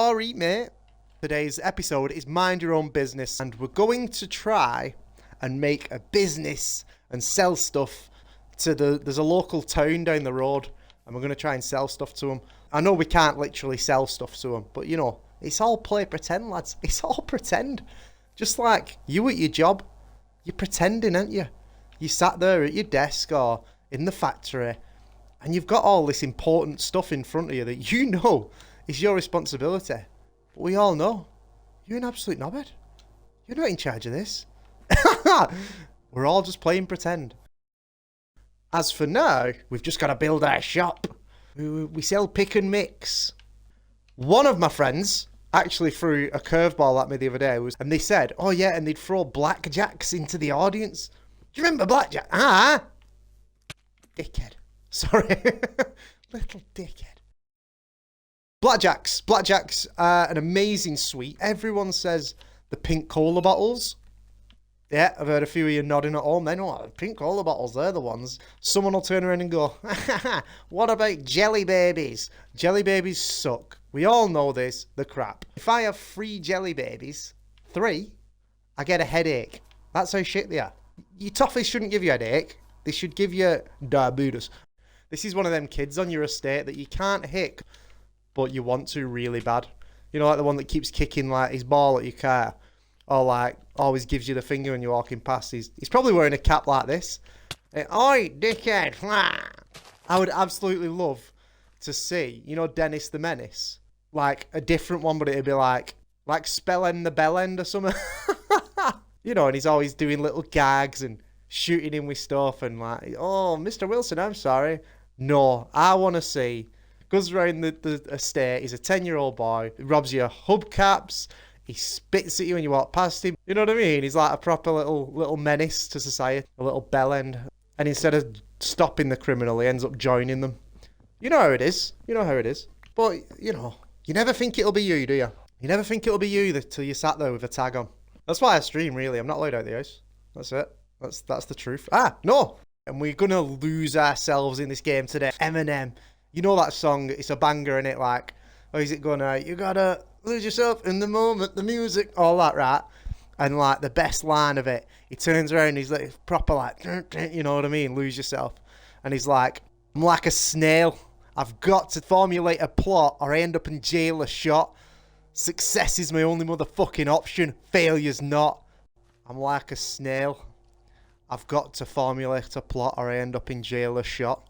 Sorry, mate. Today's episode is Mind Your Own Business, and we're going to try and make a business and sell stuff to there's a local town down the road, and we're going to try and sell stuff to them. I know we can't literally sell stuff to them, but you know, it's all play pretend, lads. It's all pretend. Just like you at your job, you're pretending, aren't you? You sat there at your desk or in the factory, and you've got all this important stuff in front of you that you know is your responsibility. But we all know you're an absolute knobhead. You're not in charge of this. We're all just playing pretend. As for now, we've just got to build our shop. We sell pick and mix. One of my friends actually threw a curveball at me the other day, and they said, oh yeah, and they'd throw blackjacks into the audience. Do you remember blackjack? Dickhead. Sorry. Little dickhead. Blackjacks are an amazing sweet. Everyone says the pink cola bottles. Yeah, I've heard a few of you nodding at home. They know the pink cola bottles, they're the ones. Someone will turn around and go, what about jelly babies? Jelly babies suck. We all know this, they're crap. If I have 3 jelly babies, 3, I get a headache. That's how shit they are. Your toffees shouldn't give you a headache. They should give you diabetes. This is one of them kids on your estate that you can't hit, but you want to really bad. You know, like the one that keeps kicking like his ball at your car, or like always gives you the finger when you're walking past. He's probably wearing a cap like this. Oi, dickhead! I would absolutely love to see, you know, Dennis the Menace, like a different one, but it'd be like Spellend the Bellend or something. You know, and he's always doing little gags and shooting him with stuff and like, oh, Mr. Wilson, I'm sorry. No, I want to see. Goes around the estate. He's a 10-year-old boy. He robs your hubcaps. He spits at you when you walk past him. You know what I mean? He's like a proper little menace to society. A little bellend. And instead of stopping the criminal, he ends up joining them. You know how it is. You know how it is. But, you know, you never think it'll be you, do you? You never think it'll be you till you sat there with a tag on. That's why I stream, really. I'm not allowed out the house. That's it. That's the truth. No! And we're going to lose ourselves in this game today. Eminem. You know that song, it's a banger, innit? Like, oh, is it going you gotta lose yourself in the moment, the music, all that, right? And like, the best line of it, he turns around, he's like, proper like, you know what I mean? Lose yourself. And he's like, I'm like a snail. I've got to formulate a plot or I end up in jail or shot. Success is my only motherfucking option. Failure's not. I'm like a snail. I've got to formulate a plot or I end up in jail or shot.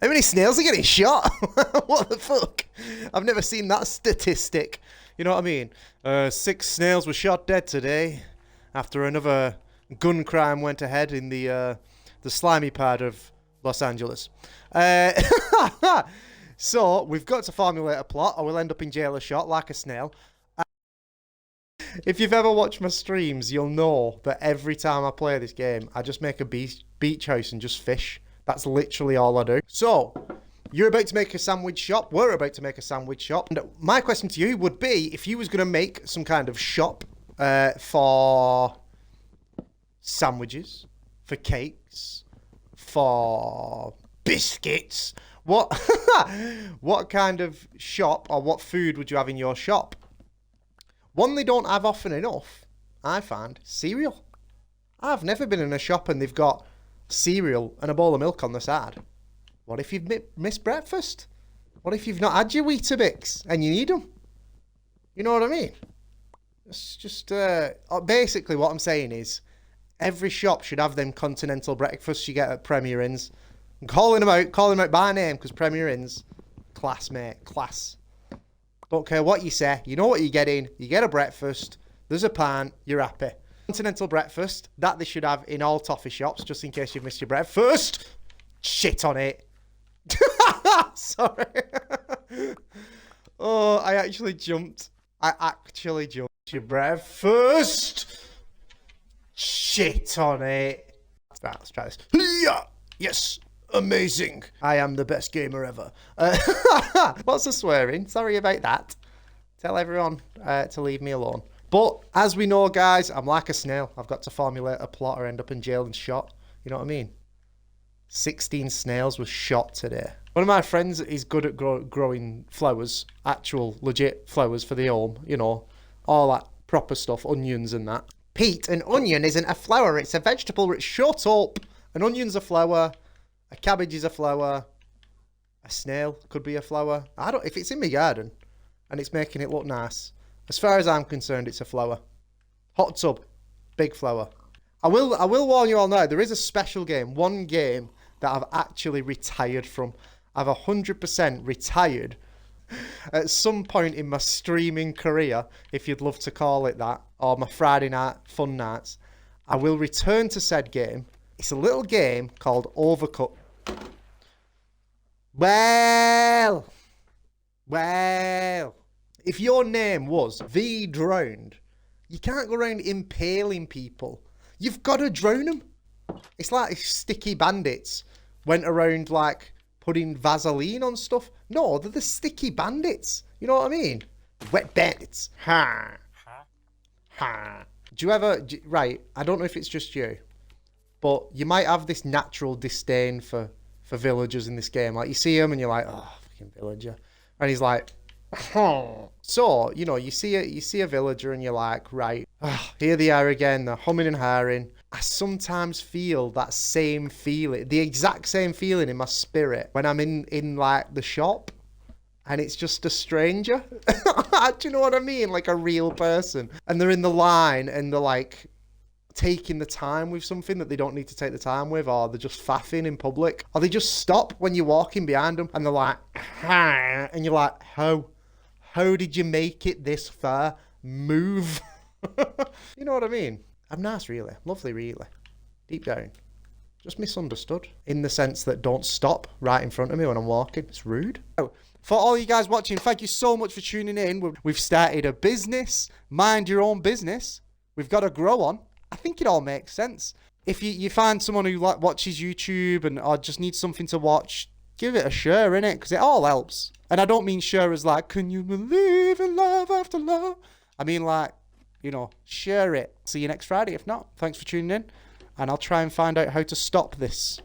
How many snails are getting shot? What the fuck? I've never seen that statistic. You know what I mean? 6 snails were shot dead today after another gun crime went ahead in the slimy part of Los Angeles. So we've got to formulate a plot or we'll end up in jail or shot like a snail. If you've ever watched my streams, you'll know that every time I play this game, I just make a beach house and just fish. That's literally all I do. So, you're about to make a sandwich shop. We're about to make a sandwich shop. And my question to you would be, if you was going to make some kind of shop for sandwiches, for cakes, for biscuits, what kind of shop or what food would you have in your shop? One they don't have often enough, I find, cereal. I've never been in a shop and they've got cereal and a bowl of milk on the side. What if you've missed breakfast? What if you've not had your Weetabix and you need them? You know what I mean? It's just basically what I'm saying is every shop should have them continental breakfasts you get at Premier Inns. I'm calling them out by name because Premier Inns, class, mate, class. Don't care what you say, you know what you're getting. You get a breakfast, there's a pan, you're happy. Continental breakfast, that they should have in all toffee shops, just in case you've missed your breakfast. Shit on it. Sorry. Oh, I actually jumped. Your breakfast. Shit on it. Right, let's try this. Yes. Amazing. I am the best gamer ever. What's the swearing? Sorry about that. Tell everyone to leave me alone. But as we know, guys, I'm like a snail. I've got to formulate a plot or end up in jail and shot. You know what I mean? 16 snails were shot today. One of my friends is good at growing flowers, actual legit flowers for the home, you know, all that proper stuff, onions and that. Pete, an onion isn't a flower, it's a vegetable. Shut up. An onion's a flower, a cabbage is a flower, a snail could be a flower. If it's in my garden and it's making it look nice, as far as I'm concerned, it's a flower. Hot tub, big flower. I will warn you all now, there is a special game, one game that I've actually retired from. I've 100% retired at some point in my streaming career, if you'd love to call it that, or my Friday night fun nights. I will return to said game. It's a little game called Overcut. Well, if your name was The Drowned, you can't go around impaling people. You've got to drown them. It's like if Sticky Bandits went around like putting Vaseline on stuff. No, they're the Sticky Bandits. You know what I mean? Wet Bandits. Ha. Ha. Right, I don't know if it's just you, but you might have this natural disdain for villagers in this game. Like, you see him and you're like, oh, fucking villager. And he's like, oh. So, you know, you see a villager and you're like, right, here they are again, they're humming and hawing. I sometimes feel that same feeling, the exact same feeling in my spirit when I'm in like the shop and it's just a stranger. Do you know what I mean? Like a real person. And they're in the line and they're like taking the time with something that they don't need to take the time with, or they're just faffing in public, or they just stop when you're walking behind them and they're like, ha, and you're like, how did you make it this far? Move. You know what I mean? I'm nice, really. Lovely, really. Deep down. Just misunderstood. In the sense that don't stop right in front of me when I'm walking. It's rude. Oh, for all you guys watching, thank you so much for tuning in. We've started a business. Mind your own business. We've got to grow on. I think it all makes sense. If you find someone who watches YouTube or just needs something to watch, give it a share, innit? Because it all helps. And I don't mean share as like, can you believe in love after love? I mean like, you know, share it. See you next Friday. If not, thanks for tuning in. And I'll try and find out how to stop this.